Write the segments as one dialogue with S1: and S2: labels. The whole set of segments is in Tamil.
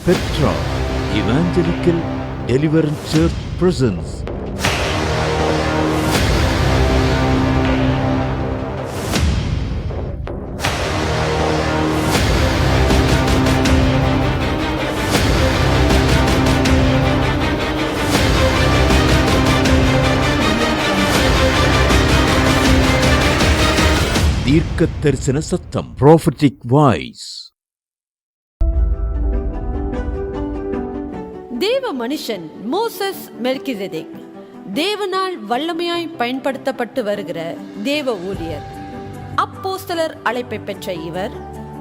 S1: Petra Evangelical Deliverance Church presents தீர்க்க தரிசன சத்தம், prophetic voice.
S2: தேவ மனுஷன் மோசஸ் மெல்கிசேதேக் தேவனால் வல்லமையாய் பயன்படுத்தப்பட்டு வருகிற தேவ ஊழியர். அப்போஸ்தலர் அழைப்பை பெற்ற இவர்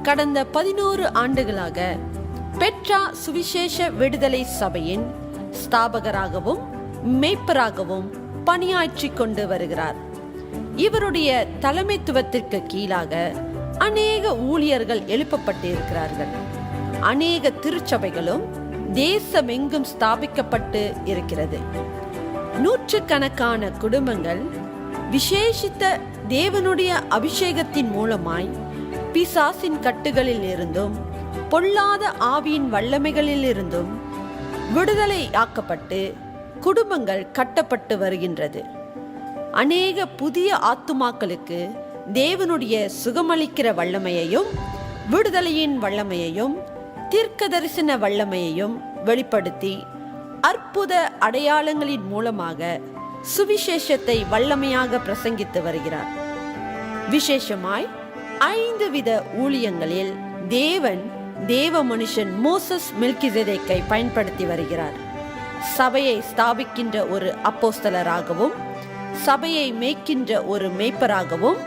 S2: கடந்த 11 ஆண்டுகளாக பெட்ரா சுவிசேஷ விடுதலை சபையின் ஸ்தாபகராகவும் மேய்ப்பராகவும் பணியாற்றிக் கொண்டு வருகிறார். இவருடைய தலைமைத்துவத்திற்கு கீழாக அநேக ஊழியர்கள் எழுப்பப்பட்டு இருக்கிறார்கள். அநேக திருச்சபைகளும் தேசமெங்கும் ஸ்தாபிக்கப்பட்டு இருக்கிறது. நூற்றுக்கணக்கான குடும்பங்கள் விசேஷித்த தேவனுடைய அபிஷேகத்தின் மூலமாய் பிசாசின் கட்டுகளில் இருந்தும் பொல்லாத ஆவியின் வல்லமைகளில் இருந்தும் விடுதலை ஆக்கப்பட்டு குடும்பங்கள் கட்டப்பட்டு வருகின்றது. அநேக புதிய ஆத்துமாக்களுக்கு தேவனுடைய சுகமளிக்கிற வல்லமையையும் விடுதலையின் வல்லமையையும் தீர்க்க தரிசன வல்லமையையும் வெளிப்படுத்தி அற்புத அடையாளங்களின் மூலமாக சுவிசேஷத்தை வல்லமையாக பிரசங்கித்து வருகிறார். விசேஷமாய் 5 வித ஊழியங்களில் தேவன் தேவ மனுஷன் மோசஸ் மெல்கிசேதேக்கை பயன்படுத்தி வருகிறார். சபையை ஸ்தாபிக்கின்ற ஒரு அப்போஸ்தலராகவும் சபையை மேய்க்கின்ற ஒரு மேய்ப்பராகவும்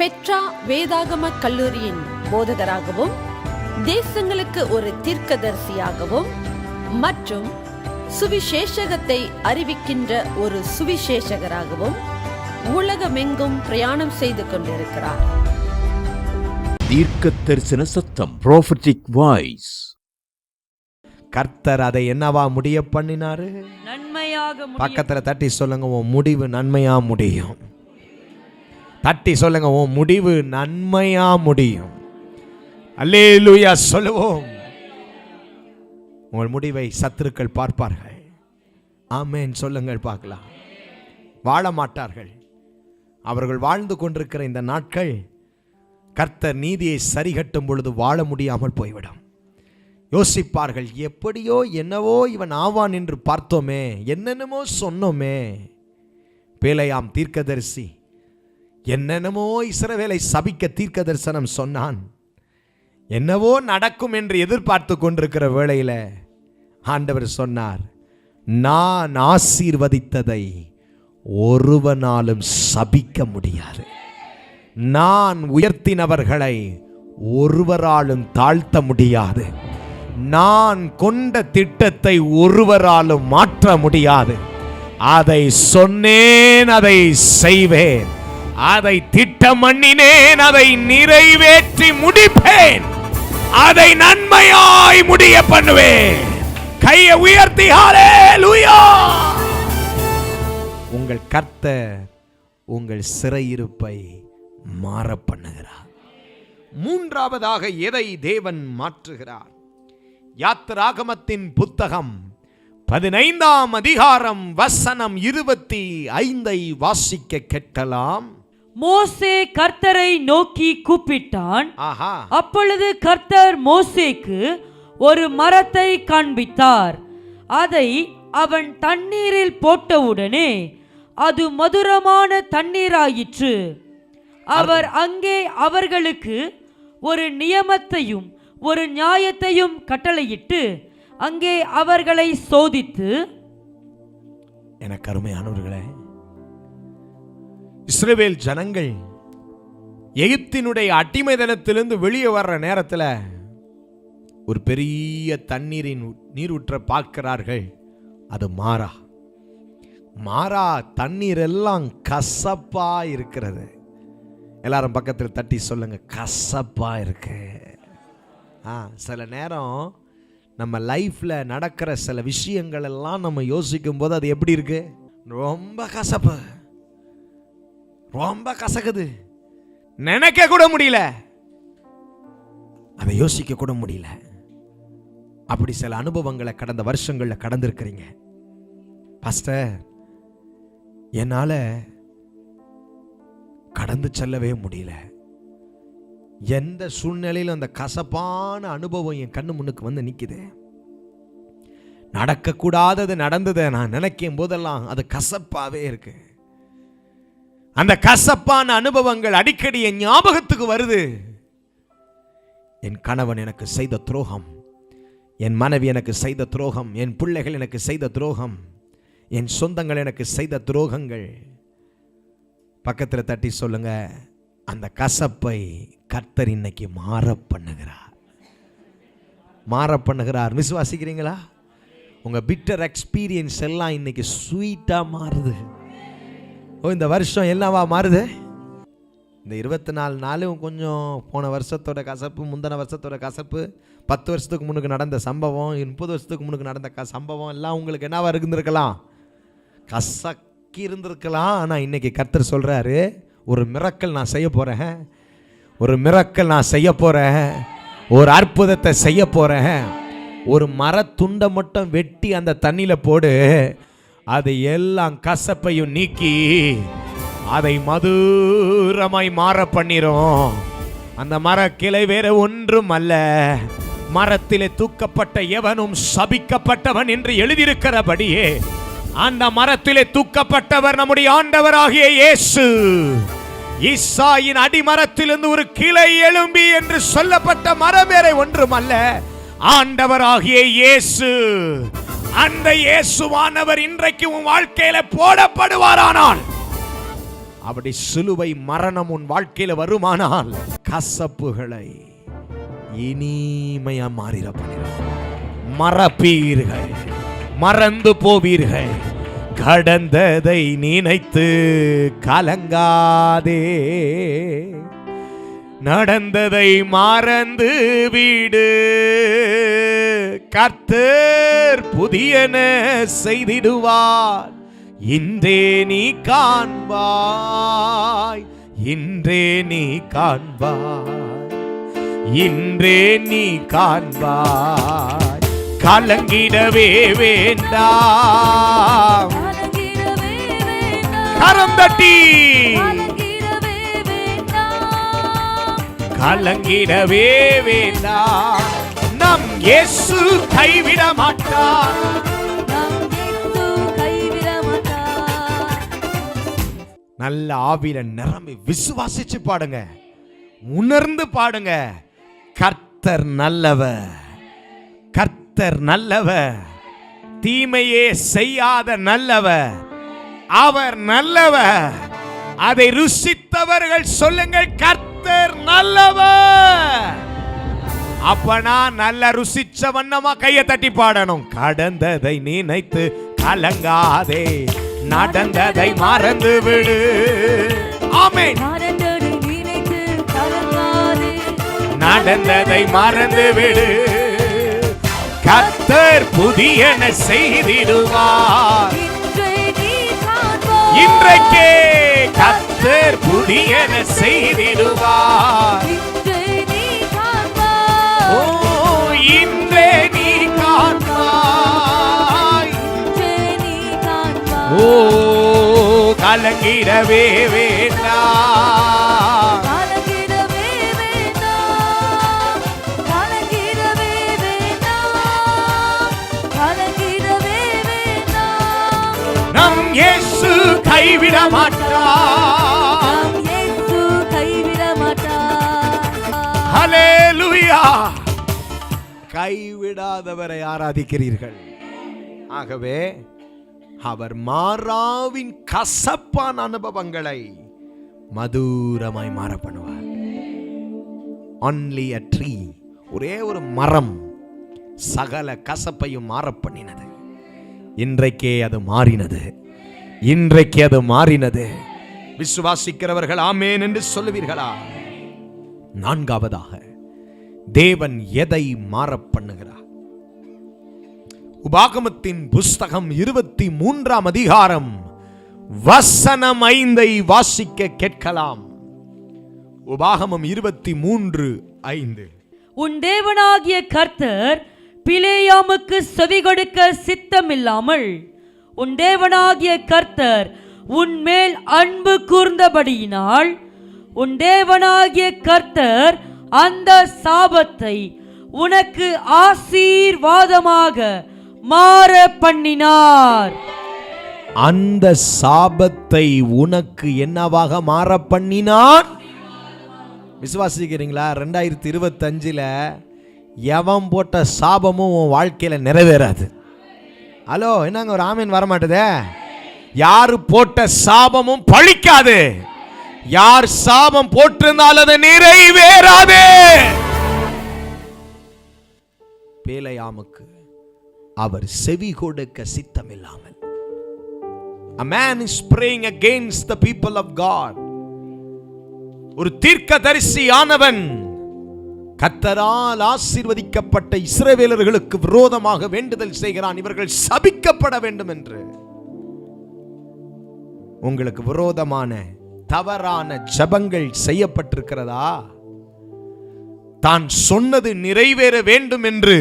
S2: பெட்ரா வேதாகம கல்லூரியின் போதகராகவும் தேசங்களுக்கு ஒரு தீர்க்கதரிசியாகவும் மற்றும் சுவிசேஷகத்தை அறிவிக்கின்ற ஒரு சுவிசேஷகராகவும் உலகமெங்கும் பிரயாணம் செய்து கொண்டிருக்கிறார்.
S1: தீர்க்க தரிசன சத்தம், prophetic voice.
S3: கர்த்தர் அதை என்னவா முடிய பண்ணினாரு?
S2: நன்மையாக.
S3: பக்கத்துல தட்டி சொல்லுங்க, உன் முடிவு நன்மையா முடியும். தட்டி சொல்லுங்க, உன் முடிவு நன்மையா முடியும். அல்லேலூயா சொல்லுவோம். உங்கள் முடிவை சத்துருக்கள் பார்ப்பார்கள். ஆமென் சொல்லுங்கள் பார்க்கலாம். வாழ மாட்டார்கள். அவர்கள் வாழ்ந்து கொண்டிருக்கிற இந்த நாட்கள் கர்த்தர் நீதியை சரிகட்டும் பொழுது வாழ முடியாமல் போய்விடும். யோசிப்பார்கள், எப்படியோ என்னவோ இவன் ஆவான் என்று பார்த்தோமே, என்னென்னமோ சொன்னோமே. பேலையாம் தீர்க்கதரிசி என்னென்னமோ இஸ்ரவேலை சபிக்க தீர்க்க தரிசனம் சொன்னான். என்னவோ நடக்கும் என்று எதிர்பார்த்து கொண்டிருக்கிற வேளையில ஆண்டவர் சொன்னார், நான் ஆசீர்வதித்ததை ஒருவனாலும் சபிக்க முடியாது. நான் உயர்த்தினவர்களை ஒருவராலும் தாழ்த்த முடியாது. நான் கொண்ட திட்டத்தை ஒருவராலும் மாற்ற முடியாது. அதை சொன்னேன், அதை செய்வேன். அதை திட்டம் பண்ணினேன், அதை நிறைவேற்றி முடிப்பேன். அதை நன்மையாய் முடிய பண்ணுவேன். கையை உயர்த்தி ஹல்லேலூயா. உங்கள் கர்த்தர் உங்கள் சிறையிருப்பை மாற பண்ணுகிறார். மூன்றாவதாக எதை தேவன் மாற்றுகிறார்? யாத்திராகமத்தின் புத்தகம் 15ஆம் அதிகாரம் வசனம் 25 வாசிக்க கேட்கலாம்.
S4: மோசே கர்த்தரை நோக்கி கூப்பிட்டான். அப்பொழுது கர்த்தர் மோசேக்கு ஒரு மரத்தை காண்பித்தார். அதை அவன் தண்ணீரில் போட்டவுடனே அது மதுரமான தண்ணீராயிற்று. அவர் அங்கே அவர்களுக்கு ஒரு நியமத்தையும் ஒரு நியாயத்தையும் கட்டளையிட்டு அங்கே அவர்களை சோதித்து,
S3: எனக்கு அருமையானவர்களே, இஸ்ரவேல் ஜனங்கள் எகிப்தினுடைய அடிமைத்தனத்திலிருந்து வெளியே வர்ற நேரத்தில் ஒரு பெரிய தண்ணீரின் நீரூற்ற பார்க்கிறார்கள். அது மாறா தண்ணீர் எல்லாம் கசப்பா இருக்கிறது. எல்லாரும் பக்கத்தில் தட்டி சொல்லுங்க, கசப்பா இருக்கு. சில நேரம் நம்ம லைஃப்ல நடக்கிற சில விஷயங்கள் எல்லாம் நம்ம யோசிக்கும் போது அது எப்படி இருக்கு? ரொம்ப கசப்பு, ரொம்ப கசக்குது. நினைக்க கூட முடியல, அதை யோசிக்க கூட முடியல. அப்படி சில அனுபவங்களை கடந்த வருஷங்களில் கடந்திருக்கிறீங்க. பாஸ்டர், என்னால கடந்து செல்லவே முடியல. எந்த சூழ்நிலையிலும் அந்த கசப்பான அனுபவம் என் கண்ணு முன்னுக்கு வந்து நிக்குது. நடக்கக்கூடாதது நடந்ததை நான் நினைக்கும் போதெல்லாம் அது கசப்பாவே இருக்கு. அந்த கசப்பான அனுபவங்கள் அடிக்கடி என் ஞாபகத்துக்கு வருது. என் கணவன் எனக்கு செய்த துரோகம், என் மனைவி எனக்கு செய்த துரோகம், என் பிள்ளைகள் எனக்கு செய்த துரோகம், என் சொந்தங்கள் எனக்கு செய்த துரோகங்கள். பக்கத்தில் தட்டி சொல்லுங்க, அந்த கசப்பை கர்த்தர் இன்னைக்கு மாற பண்ணுகிறார். விசுவாசிக்கிறீங்களா? உங்க பிட்டர் எக்ஸ்பீரியன்ஸ் எல்லாம் இன்னைக்கு ஸ்வீட்டா மாறுது. இந்த வருஷம் என்னவா மாறுது? இந்த 24 நாளும் கொஞ்சம் போன வருஷத்தோட கசப்பு, முந்தின வருஷத்தோட கசப்பு, 10 வருஷத்துக்கு முன்னுக்கு நடந்த சம்பவம், 30 வருஷத்துக்கு முன்னுக்கு நடந்த சம்பவம் எல்லாம் உங்களுக்கு என்னவா இருந்திருக்கலாம்? கசக்கி இருந்திருக்கலாம். ஆனால் இன்னைக்கு கர்த்தர் சொல்றாரு, ஒரு மிரக்கல் நான் செய்ய போறேன், ஒரு மிரக்கல் நான் செய்ய போறேன், ஒரு அற்புதத்தை செய்ய போறேன். ஒரு மரத்துண்டை மட்டும் வெட்டி அந்த தண்ணியில போடு, அதை எல்லாம் கசப்பையும் நீக்கி அதை மதுரமாய் மாற பண்ணிரும். அந்த மர கிளை வேற ஒன்றும் அல்ல, மரத்திலே தூக்கப்பட்ட எவனும் சபிக்கப்பட்டவன் என்று எழுதியிருக்கிறபடியே அந்த மரத்திலே தூக்கப்பட்டவர் நம்முடைய ஆண்டவராகிய இயேசு. ஈசாயின் அடிமரத்திலிருந்து ஒரு கிளை எழும்பி என்று சொல்லப்பட்ட மரம் வேற ஒன்றும் அல்ல, ஆண்டவராகிய இயேசு. அந்த இயேசுவானவர் இன்றைக்கு உன் வாழ்க்கையில போடப்படுவாரானால், அப்படி சிலுவை மரணம் உன் வாழ்க்கையில வருமானால், கசப்புகளை இனிமையா மாறிட பண்ணுகிறார். மறப்பீர்கள், மறந்து போவீர்கள். கடந்ததை நினைத்து கலங்காதே, நடந்ததை மறந்து விடு. கர்த்தர் புதியன செய்திடுவார், இன்றே நீ காண்பாய், இன்றே நீ காண்பாய், இன்றே நீ காண்பாய். கலங்கிடவே வேண்டாம். கரம் தட்டி கலங்கிடவே வேண்டாம். நம் இயேசு கைவிட மாட்டார். நல்ல ஆவியில நிரம்பி விசுவாசிச்சு பாடுங்க, உணர்ந்து பாடுங்க. கர்த்தர் நல்லவர், கர்த்தர் நல்லவர், தீமையே செய்யாத நல்லவர், அவர் நல்லவர். அதை ருசித்தவர்கள் சொல்லுங்கள், கர்த்தர் நல்லவர். அப்பனா நல்ல ருசிச்ச வண்ணமா கையை தட்டி பாடணும். கடந்ததை நினைத்து கலங்காதே, நடந்ததை மறந்து விடு. ஆமென். நடந்ததை மறந்து விடு. கர்த்தர் புதியன செய்திடுவார். இன்றைக்கே கர்த்தர் புதியன செய்திடுவார். ஓ, இன்றே நீ காண்பாய். ஓ, கலங்கிடவே வேண்டாம். நம் இயேசு கைவிட மாட்டார். ஹல்லேலூயா. கைவிடாதவரை ஆராதிக்கிறீர்கள். ஆகவே அவர் மாறாவின் கசப்பான அனுபவங்களை மதுரமாய் மாற பண்ணுவார். only a tree, ஒரே ஒரு மரம் சகல கசப்பையும் மாற பண்ணினது. இன்றைக்கே அது மாறினது, இன்றைக்கு அது மாறினது. விசுவாசிக்கிறவர்கள் ஆமென் என்று சொல்லுவீர்களா? நான்காவதாக, தேவன் எதை மாற பண்ணுகிறார்? உபாகமத்தின் புஸ்தகம் 23ஆம் அதிகாரம் வசனம் 5 வாசிக்க கேட்கலாம். உபாகமம் 23:5.
S4: உன் தேவனாகிய கர்த்தர் பிலேயாமுக்கு செவி கொடுக்க சித்தமில்லாமல் உன் தேவனாகிய கர்த்தர் உன்மேல் அன்பு கூர்ந்தபடியினால் உன் தேவனாகிய கர்த்தர் அந்த சாபத்தை உனக்கு ஆசீர்வாதமாக மாற பண்ணினார்.
S3: அந்த சாபத்தை உனக்கு என்னவாக மாற பண்ணினார்? விசுவாசிக்கிறீங்களா? 2025 எவன் போட்ட சாபமும் உன் வாழ்க்கையில நிறைவேறாது. ஹலோ, என்னங்க ஒரு ஆமீன் வர மாட்டேதே? யாரு போட்ட சாபமும் பழிக்காது. யார் சாபம் போட்டிருந்தால் அது நிறைவேறாது. பேலையாமுக்கு அவர் செவி கொடுக்க சித்தமில்லாமல், a man is praying against the people of God. ஒரு தீர்க்கதரிசியானவன் கர்த்தரால் ஆசீர்வதிக்கப்பட்ட இஸ்ரவேலர்களுக்கு விரோதமாக வேண்டுதல் செய்கிறான், இவர்கள் சபிக்கப்பட வேண்டும் என்று. உங்களுக்கு விரோதமான தவறான ஜெபங்கள் செய்யப்பட்டிருக்கிறதா? தான் சொன்னது நிறைவேற வேண்டும் என்று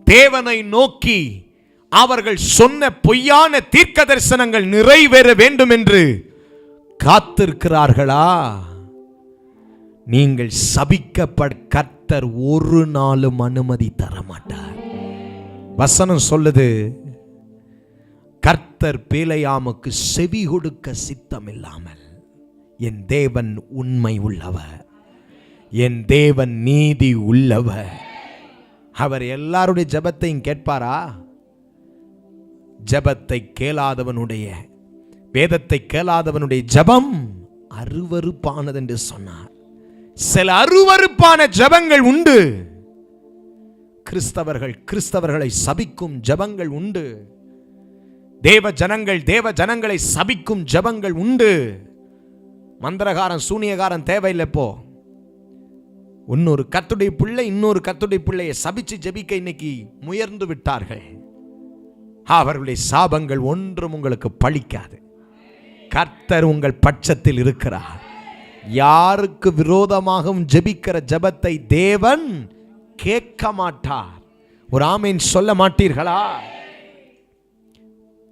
S3: தேவனை நோக்கி அவர்கள் சொன்ன பொய்யான தீர்க்க தரிசனங்கள் நிறைவேற வேண்டும் என்று காத்திருக்கிறார்களா? நீங்கள் சபிக்கப்பட கர்த்தர் ஒரு நாளும் அனுமதி தர மாட்டார். வசனம் சொல்லுது, கர்த்தர் பேலையாமுக்கு செவி கொடுக்க சித்தமில்லாமல், என் தேவன் உண்மை உள்ளவர், என் தேவன் நீதி உள்ளவர். அவர் எல்லாருடைய ஜெபத்தையும் கேட்பாரா? ஜெபத்தை கேளாதவனுடைய, வேதத்தை கேளாதவனுடைய ஜெபம் அருவருப்பானது என்று சொன்னார். சில அருவருப்பான ஜெபங்கள் உண்டு. கிறிஸ்தவர்களை சபிக்கும் ஜெபங்கள் உண்டு. தேவ ஜனங்களை சபிக்கும் ஜெபங்கள் உண்டு. மந்திரகாரன் சூனியகாரன் தேவையில்லை. போ, இன்னொரு கர்த்தருடைய பிள்ளை இன்னொரு கர்த்தருடைய பிள்ளையை சபிச்சு ஜெபிக்க இன்னைக்கு முயர்ந்து விட்டார்கள். அவர்களுடைய சாபங்கள் ஒன்றும் உங்களுக்கு பலிக்காது. கர்த்தர் உங்கள் பட்சத்தில் இருக்கிறார். யாருக்கு விரோதமாகவும் ஜெபிக்கிற ஜெபத்தை தேவன் கேட்க மாட்டார். ஒரு ஆமீன் சொல்ல மாட்டீர்களா?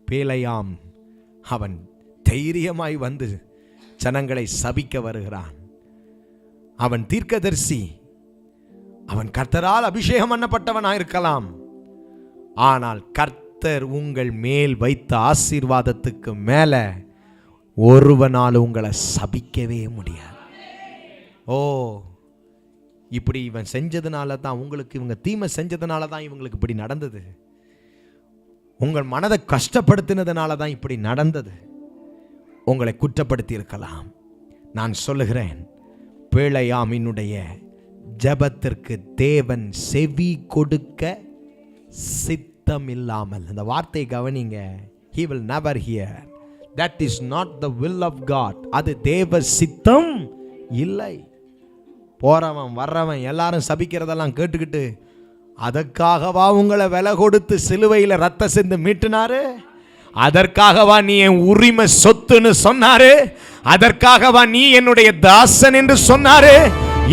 S3: பேலையாம் அவன் தைரியமாய் வந்து ஜனங்களை சபிக்க வருகிறான். அவன் தீர்க்கதரிசி, அவன் கர்த்தரால் அபிஷேகம் பண்ணப்பட்டவனாயிருக்கலாம். ஆனால் கர்த்தர் உங்கள் மேல் வைத்த ஆசீர்வாதத்துக்கு மேல ஒருவனால் உங்களை சபிக்கவே முடியாது. ஓ, இப்படி இவன் செஞ்சதுனால தான் உங்களுக்கு, இவங்க தீமை செஞ்சதுனால தான் இவங்களுக்கு இப்படி நடந்தது, உங்கள் மனதை கஷ்டப்படுத்தினதுனால தான் இப்படி நடந்தது, உங்களை குற்றப்படுத்தி இருக்கலாம். நான் சொல்லுகிறேன், பேழையாமினுடைய ஜெபத்திற்கு தேவன் செவி கொடுக்க சித்தமில்லாமல், அந்த வார்த்தையை கவனிங்க, he will never hear. That is not the will of God. அது தேவ சித்தம் இல்லை. போறவன் வர்றவன் எல்லாரும் சபிக்கிறதெல்லாம் கேட்டுக்கிட்டு அதற்காகவா உங்களை விலை கொடுத்து சிலுவையில் ரத்த சிந்து மீட்டினாரு? அதற்காகவா நீ என் உரிமை சொத்துன்னு சொன்னாரு? அதற்காகவா நீ என்னுடைய தாசன் என்று சொன்னாரு?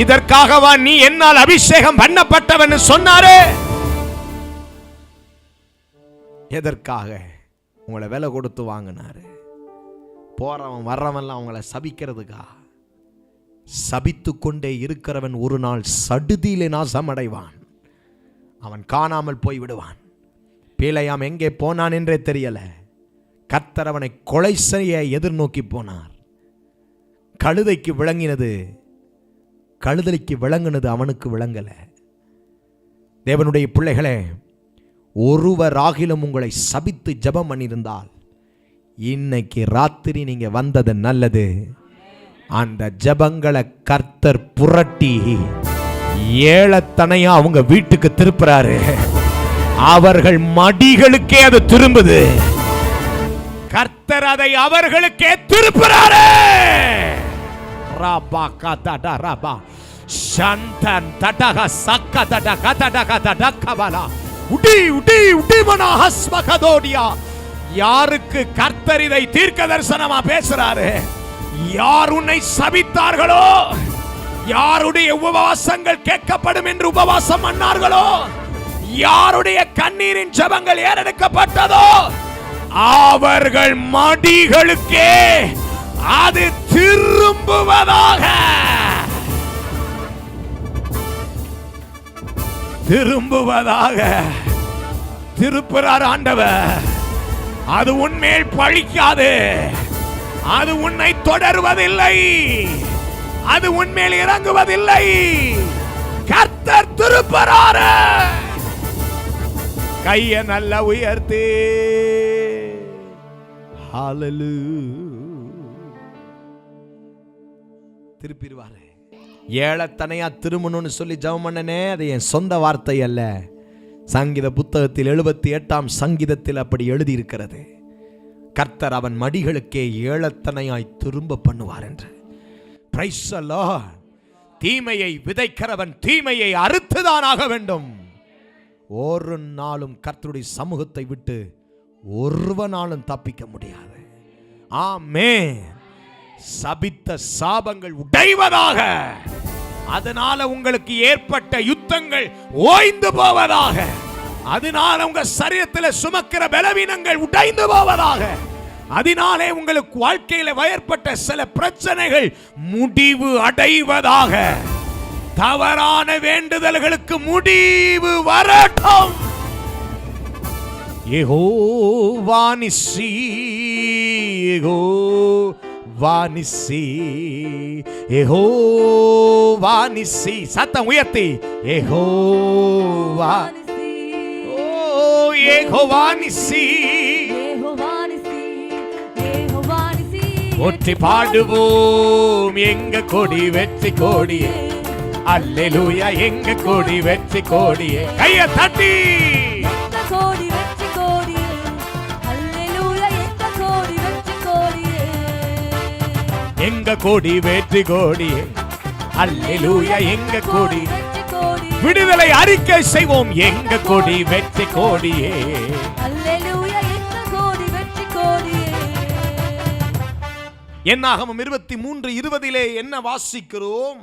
S3: இதற்காகவா நீ என்னால் அபிஷேகம் பண்ணப்பட்டவன் சொன்னாரு? எதற்காக உங்களை விலை கொடுத்து வாங்கினாரு? போறவன் வர்றவன்லாம் அவங்களை சபிக்கிறதுக்கா? சபித்து கொண்டே இருக்கிறவன் ஒரு நாள் சடுதியிலே நாசம் அடைவான். அவன் காணாமல் போய் விடுவான். பேலையாம் எங்கே போனான் என்றே தெரியல. கர்த்தர் அவனை கொலை செய்ய எதிர்நோக்கி போனார். கழுதைக்கு விளங்கினது அவனுக்கு விளங்கல. தேவனுடைய பிள்ளைகளே, ஒருவராகிலும் உங்களை சபித்து ஜெபம் பண்ணியிருந்தால் இன்னைக்கு ராத்திரி நீங்க வந்தது நல்லது. அந்த ஜெபங்களை கர்த்தர் புரட்டி ஏழத்தனையா அவங்க வீட்டுக்கு திருப்புறாரு. அவர்கள் மடிகளுக்கே அது திரும்புது. கர்த்தர் அதை அவர்களுக்கே திருப்புறாரு. ராபா கதடா ராபா சந்தன் தடக சக்கதட கதட கதட கபலா உடி உடி உடி மன ஹஸ்மகதோடியா. யாருக்கு கர்த்தர் இதை தீர்க்க தரிசனமா பேசுறாரு? யார் உன்னை சபித்தார்களோ, யாருடைய உபவாசங்கள் கேட்கப்படும் என்று உபவாசம் பண்ணார்களோ, யாருடைய கண்ணீரின் ஜெபங்கள் ஏறெடுக்கப்பட்டதோ அவர்கள் மடிகளுக்கே அது திரும்புவதாக. திரும்புவதாக. திருப்புறார் ஆண்டவர். அது உன்மேல் பழிக்காது. அது உன்னை தொடருவதில்லை. அது உன்மேல் இறங்குவதில்லை. கர்த்தர் திருப்புறார். கையை நல்ல உயர்த்தி திருப்பிடுவாரு. ஏழத்தனையா திரும்பணும்னு சொல்லி ஜெபம் பண்ணனே, அது என் சொந்த வார்த்தை அல்ல. சங்கீத புத்தகத்தில் 78ஆம் சங்கீதத்தில் அப்படி எழுதி இருக்கிறது. கர்த்தர் அவன் மடிகளுக்கே ஏழத்தனையாய் திரும்ப பண்ணுவார் என்று. Praise the Lord. தீமையை விதைக்கிறவன் தீமையை அறுத்துதான் ஆக வேண்டும். ஒரு நாளும் கர்த்தருடைய சமூகத்தை விட்டு ஒருவனாலும் தப்பிக்க முடியாது. ஆமென். சபித்த சாபங்கள் உடைவதாக. அதனால உங்களுக்கு ஏற்பட்ட யுத்தங்கள் ஓய்ந்து போவதாக. அதனால உங்க சரீரத்தில் சுமக்கிற பலவீனங்கள் உடைந்து போவதாக. அதனாலே உங்களுக்கு வாழ்க்கையில் ஏற்பட்ட சில பிரச்சனைகள் முடிவு அடைவதாக. தவறான வேண்டுதல்களுக்கு முடிவு வரட்டும். யெகோவா நிஸ்ஸி, யெகோவா நிஸ்ஸி, யெகோவா நிஸ்ஸி. சத்தம் உயர்த்தி யெகோவா. ஓ யெகோவா நிஸ்ஸி. ஒற்றி பாடுவோம் எங்க கொடி வெற்றி கொடியே. அல்லேலூயா எங்க கொடி வெற்றி கொடியே. கையை தட்டி
S5: கோடி வெற்றி கோடியே. அல்லேலூயா எங்க கோடி வெற்றி கோடியே.
S3: எங்க கொடி வெற்றி கொடியே. அல்லேலூயா எங்க கொடி
S5: வெற்றி கோடியே.
S3: விடுதலை அறிக்கை செய்வோம். எங்க கொடி வெற்றி கொடியே.
S5: அல்லேலூயா எங்க கோடி வெற்றி கோடியே.
S3: என்னாகமம் 23:20 என்ன வாசிக்கிறோம்?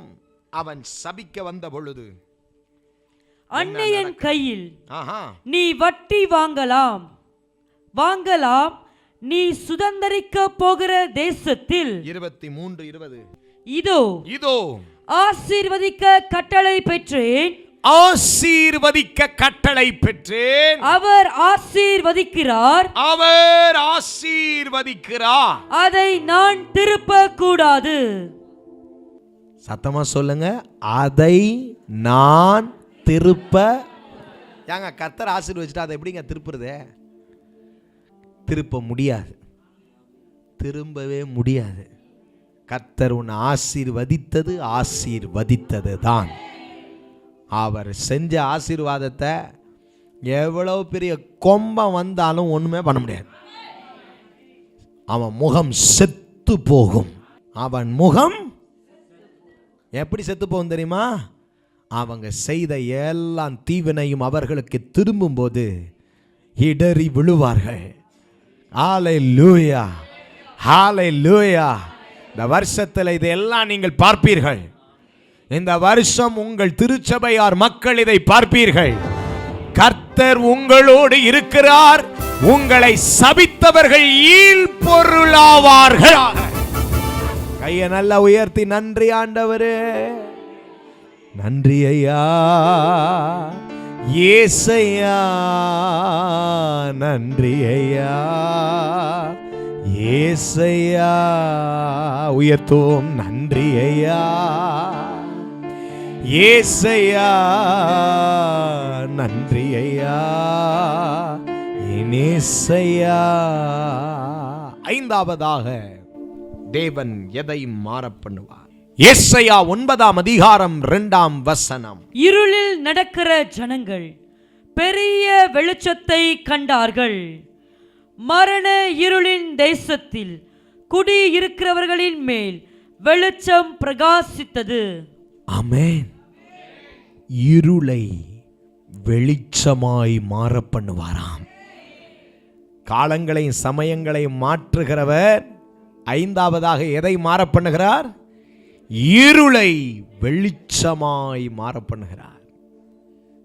S3: அவன் சபிக்க வந்த பொழுது
S4: அன்னையன் கையில்
S3: ஆஹா
S4: நீ வட்டி வாங்கலாம், நீ சுதந்தரிக்க போகிற தேசத்தில்
S3: 23:20
S4: இதோ
S3: இதோ
S4: ஆசீர்வதிக்க கட்டளை பெற்றேன்.
S3: ஆசீர்வதிக்க கட்டளை பெற்றேன்.
S4: அவர் ஆசீர்வதிக்கிறார்.
S3: அவர் ஆசீர்வதிக்கிறார்.
S4: அதை நான் திருப்ப கூடாது.
S3: சத்தமா சொல்லுங்க. அதை நான் திருப்ப. ஏங்க கர்த்தர் ஆசீர்வதிச்சிட்டா அதை எப்படிங்க திருப்புறது? திருப்ப முடியாது. திரும்பவே முடியாது. கர்த்தர் உன்னை ஆசீர்வதித்தது ஆசீர்வதித்தது தான். அவர் செஞ்ச ஆசீர்வாதத்தை எவ்வளவு பெரிய கொம்பம் வந்தாலும் ஒண்ணுமே பண்ண முடியாது. அவன் முகம் செத்து போகும். அவன் முகம் எப்படி செத்து போகும் தெரியுமா? அவங்க செய்த எல்லாம் தீவினையும் அவர்களுக்கு திரும்பும் போது இடறி விழுவார்கள். ஹல்லேலூயா, ஹல்லேலூயா. இந்த வருஷத்தில் இதெல்லாம் நீங்கள் பார்ப்பீர்கள். இந்த வருஷம் உங்கள் திருச்சபையார் மக்கள் இதை பார்ப்பீர்கள். கர்த்தர் உங்களோடு இருக்கிறார். உங்களை சபித்தவர்கள் ஈல் பொருளாவார்கள். கையை நல்லா உயர்த்தி நன்றி ஆண்டவரே, நன்றி ஐயா, ஏசையா, நன்றி ஐயா, ஏசையா. உயர்த்துவோம். நன்றி ஐயா, ஏசையா, நன்றி ஐயா, ஏசையா. ஐந்தாவதாக தேவன் எதை மாற பண்ணுவார்? எஸ்ஐயா 9:2
S4: இருளில் நடக்கிற ஜனங்கள் பெரிய வெளிச்சத்தை கண்டார்கள். மரண இருளின் தேசத்தில் குடியிருக்கிறவர்களின் மேல் வெளிச்சம் பிரகாசித்தது.
S3: ஆமென். இருளை வெளிச்சமாய் மாற பண்ணுவாராம். காலங்களையும் சமயங்களையும் மாற்றுகிறவர் ஐந்தாவதாக எதை மாற பண்ணுகிறார்? இருளை வெளிச்சமாய் மாற பண்ணுகிறார்.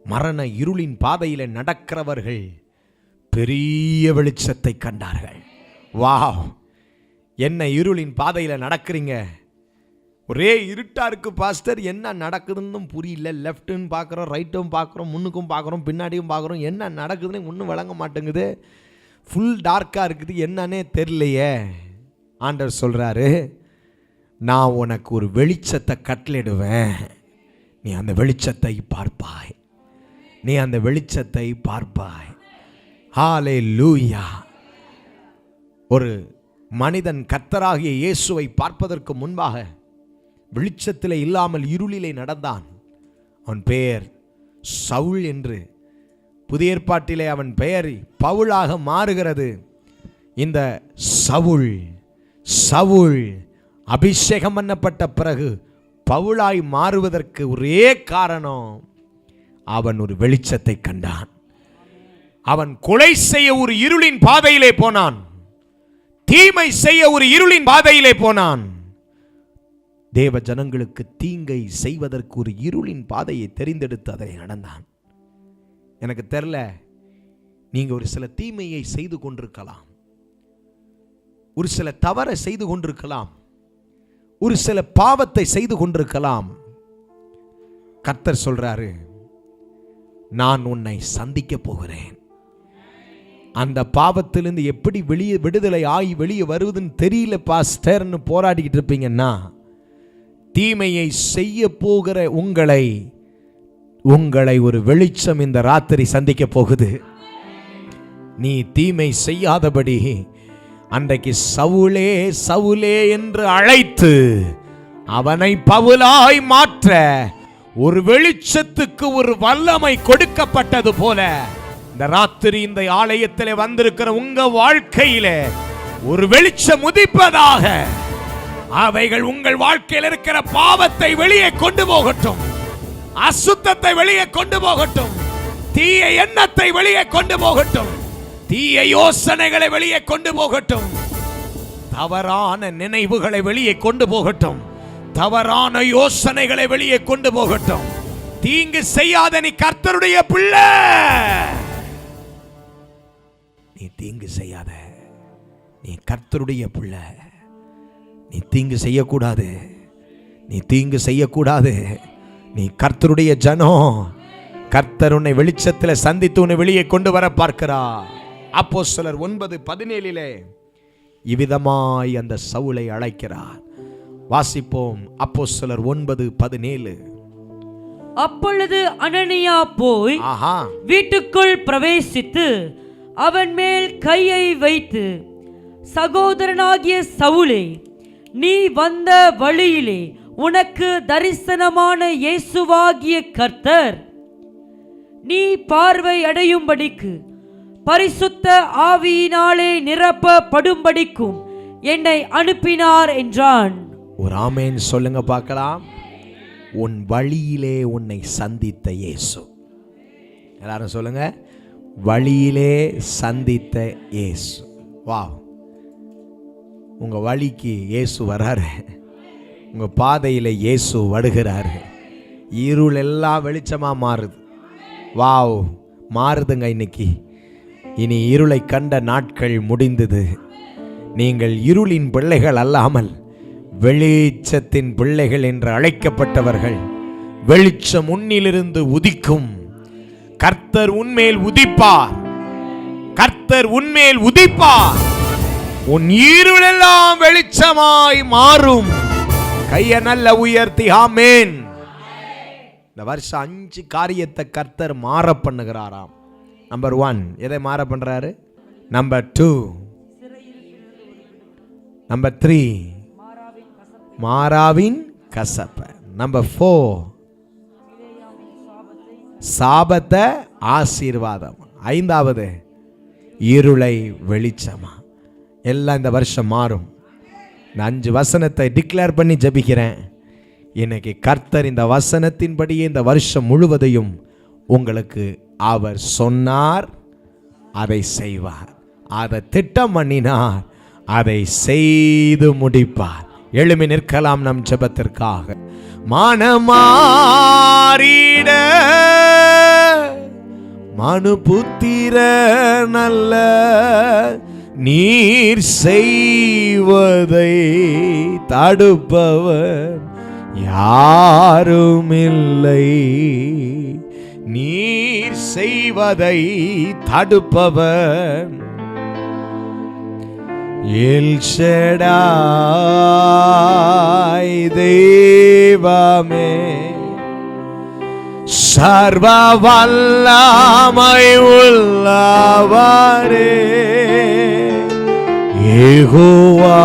S3: மரண இருளின் பாதையில் நடக்கிறவர்கள் பெரிய வெளிச்சத்தை கண்டார்கள். வாவ்! என்ன இருளின் பாதையில் நடக்கிறீங்க, ஒரே இருட்டா இருக்கு பாஸ்டர், என்ன நடக்குதுன்னு புரியல. லெஃப்ட்டுன்னு பார்க்குறோம், ரைட்டும் பார்க்குறோம், முன்னுக்கும் பார்க்குறோம், பின்னாடியும் பார்க்குறோம், என்ன நடக்குதுன்னு ஒன்றும் விளங்க மாட்டேங்குது, ஃபுல் டார்க்காக இருக்குது, என்னன்னே தெரியலையே. ஆண்டவர் சொல்கிறாரு, நான் உனக்கு ஒரு வெளிச்சத்தை கட்டளிடுவேன், நீ அந்த வெளிச்சத்தை பார்ப்பாய், நீ அந்த வெளிச்சத்தை பார்ப்பாய். ஹல்லேலூயா. ஒரு மனிதன் கர்த்தராகிய இயேசுவை பார்ப்பதற்கு முன்பாக வெளிச்சத்தில் இல்லாமல் இருளிலே நடந்தான். அவன் பெயர் சவுல் என்று. புதிய ஏற்பாட்டிலே அவன் பெயர் பவுலாக மாறுகிறது. இந்த சவுல் அபிஷேகம் பண்ணப்பட்ட பிறகு பவுலாய் மாறுவதற்கு ஒரே காரணம், அவன் ஒரு வெளிச்சத்தை கண்டான். அவன் கொலை செய்ய ஒரு இருளின் பாதையிலே போனான், தீமை செய்ய ஒரு இருளின் பாதையிலே போனான். தேவ ஜனங்களுக்கு தீங்கை செய்வதற்கு ஒரு இருளின் பாதையை தெரிந்தெடுத்து அதை நடந்தான். எனக்கு தெரியல, நீங்க ஒரு சில தீமையை செய்து கொண்டிருக்கலாம், ஒரு சில தவறை செய்து கொண்டிருக்கலாம், ஒரு சில பாவத்தை செய்து கொண்டிருக்கலாம். கர்த்தர் சொல்றாரு, நான் உன்னை சந்திக்க போகிறேன். அந்த பாவத்திலிருந்து எப்படி விடுதலை ஆகி வெளியே வருவதுன்னு தெரியல பாஸ்டர்னு போராடிக்கிட்டு இருப்பீங்கன்னா, தீமையை செய்ய போகிற உங்களை ஒரு வெளிச்சம் இந்த ராத்திரி சந்திக்க போகுது. நீ தீமை செய்யாதபடி அன்றைக்கு சவுலே சவுலே என்று அழைத்து அவனை பவுலாய் மாற்ற ஒரு வெளிச்சத்துக்கு ஒரு வல்லமை கொடுக்கப்பட்டது போல, இந்த ராத்திரி இந்த ஆலயத்தில் வந்திருக்கிற உங்க வாழ்க்கையில ஒரு வெளிச்சம் உதிப்பதாக. அவைகள் உங்கள் வாழ்க்கையில் இருக்கிற பாவத்தை வெளியே கொண்டு போகட்டும், அசுத்தத்தை வெளியே கொண்டு போகட்டும், தீய எண்ணத்தை வெளியே கொண்டு போகட்டும், தீய யோசனைகளை வெளியே கொண்டு போகட்டும், தவறான நினைவுகளை வெளியே கொண்டு போகட்டும், தவறான யோசனைகளை வெளியே கொண்டு போகட்டும். தீங்கு செய்யாத நீ கர்த்தருடைய பிள்ளை, நீ தீங்கு செய்யாத, நீ கர்த்தருடைய பிள்ளை, நீ தீங்கு செய்யக்கூடாது, நீ தீங்கு செய்யக்கூடாது, நீ கர்த்தருடைய ஜனம். கர்த்தர் உன்னை வெளிச்சத்தில் சந்தித்து உன்னை வெளியே கொண்டு வர பார்க்கிறார். அப்போஸ்தலர் 9:17 இவ்விதமாய் அந்த சவுலை அழைக்கிறார். வாசிப்போம். அப்போஸ்தலர் 9:17.
S4: அப்பொழுது அனனியா போய் வீட்டுக்குள் பிரவேசித்து அவன் மேல் கையை வைத்து, சகோதரனாகிய சவுலே, நீ வந்த வழியிலே உனக்கு தரிசனமான இயேசுவாகிய கர்த்தர் நீ பார்வை அடையும்படிக்கு பரிசுத்த ஆவியினாலே நிரப்பப்படும்படிக்கும் என்னை அனுப்பினார் என்றான்.
S3: ஒரு ஆமென் சொல்லுங்க பார்க்கலாம். உன் வழியிலே உன்னை சந்தித்த இயேசு. எல்லாரும் சொல்லுங்க, வழியிலே சந்தித்த இயேசு. வாவ்! உங்க வழிக்கு இயேசு வராரு, உங்க பாதையில இயேசு வருகிறாரு. இருள் எல்லாம் வெளிச்சமா மாறுது. வாவ்! மாறுதுங்க இன்னைக்கு. இனி இருளை கண்ட நாட்கள் முடிந்தது. நீங்கள் இருளின் பிள்ளைகள் அல்லாமல் வெளிச்சத்தின் பிள்ளைகள் என்று அழைக்கப்பட்டவர்கள். வெளிச்சம் உன்னிலிருந்து உதிக்கும். கர்த்தர் உன்மேல் உதிப்பார், கர்த்தர் உன்மேல் உதிப்பார். உன் இருளெல்லாம் வெளிச்சமாய் மாறும். கையை நல்ல உயர்த்தி ஆமென். இந்த வருஷம் 5 காரியத்தை கர்த்தர் மாற பண்ணுகிறாராம். நம்பர் 1 எதை மாற பண்றாரு? நம்பர் 2, நம்பர் 3 மாறாவின் கசப்பை. நம்பர் 4 சாபத்தை ஆசீர்வாதம். 5வது இருளை வெளிச்சமா. எல்லாம் இந்த வருஷம் மாறும். இந்த 5 வசனத்தை டிக்ளேர் பண்ணி ஜெபிக்கிறேன். இன்னைக்கு கர்த்தர் இந்த வசனத்தின்படியே இந்த வருஷம் முழுவதையும் உங்களுக்கு அவர் சொன்னார், அதை செய்வார். அதை திட்டம் பண்ணினார், அதை செய்து முடிப்பார். எழுமி நிற்கலாம் நம் ஜெபத்திற்காக. மனமாறிட மனுபுத்திர நல்ல நீர் செய்வதை தடுப்பவர் யாருமில்லை. நீர் செய்வதை தடுப்பவர் எல் ஷடாய் தேவமே. சர்வ வல்லமை உள்ளவரே யெகோவா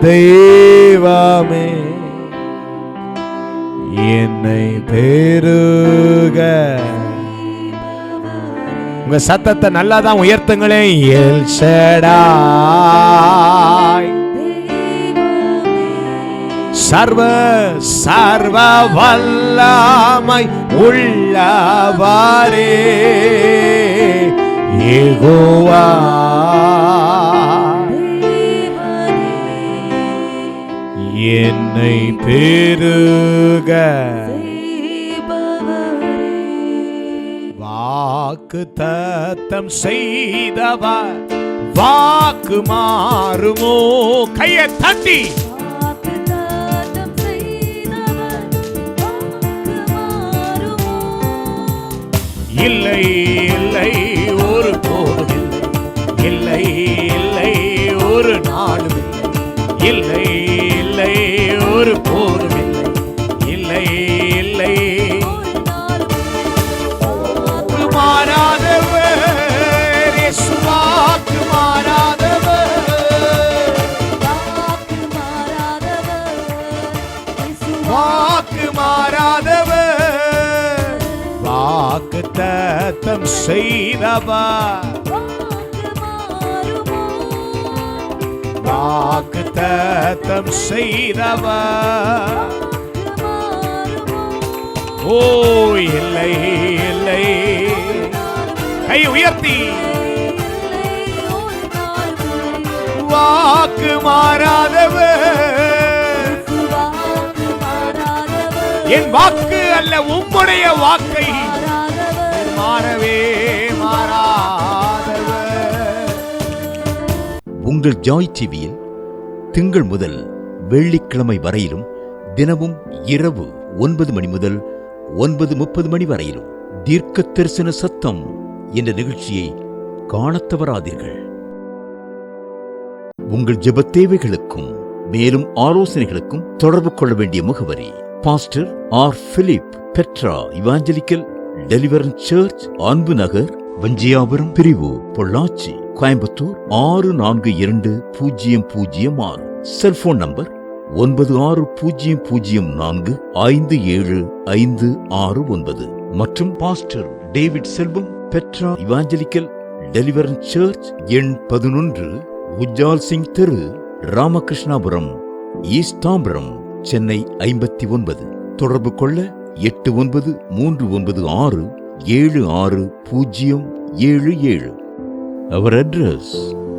S3: தெய்வமே. என்னை பெருக உங்க சத்தத்தை நல்லாதான் உயர்த்துங்களே. எல் ஷடாய் சர்வ சர்வ வல்லமை உள்ளவரே யெகோவா என்னை பெருக. வாக்கு தத்தம் செய்தவர் வாக்கு மாறுமோ? கையை தட்டி இல்லை இல்லை ஒரு போதும் இல்லை இல்லை ஒரு நாளும் இல்லை இல்லை ஒரு போதும் இல்லை இல்லை மாறாதவர் இயேசு வாக்கு மாறாதவர் வாக்கு மாறாதவர் வாக்கு தத்தம் செய்தவர் வாக்கு தத்தம் செய்தவர் ஓ இல்லை இல்லை கை உயர்த்தி வாக்கு மாறாதவர் என் வாக்கு அல்ல உம்முடைய வாக்கை மாறவே மாறாதவர்.
S1: உங்கள் ஜாய் டிவியில் திங்கள் முதல் வெள்ளிக்கிழமை வரையிலும் தினமும் இரவு 9 மணி முதல் 9:30 மணி வரையிலும் தீர்க்க தரிசன சத்தம் என்ற நிகழ்ச்சியை காணத் தவறாதீர்கள். உங்கள் ஜெப தேவைகளுக்கும் மேலும் ஆலோசனைகளுக்கும் தொடர்பு கொள்ள வேண்டிய முகவரி pastor R Philip Petra evangelical deliverance church, Anbu Nagar, வஞ்சியாபுரம் பிரிவு, பொள்ளாச்சி, கோயம்புத்தூர் 642006. செல்போன் நம்பர் 9600457569 மற்றும் பாஸ்டர் டேவிட் செல்வம் பெட்ரா இவாஞ்சலிக்கல் டெலிவரன்ஸ் சர்ச், எண் 11, உஜ்ஜால் சிங் தெரு, ராமகிருஷ்ணாபுரம், ஈஸ்ட் தாம்பரம், சென்னை 59. தொடர்பு கொள்ள 8939676077. Our address,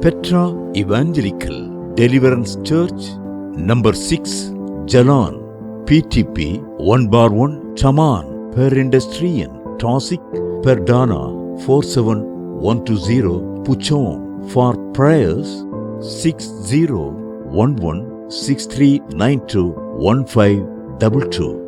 S1: Petra Evangelical Deliverance Church, number 6, Jalan, PTP 1/1, Taman, Perindustrian, Tosik, Perdana 47120, Puchong. For prayers 601163921522.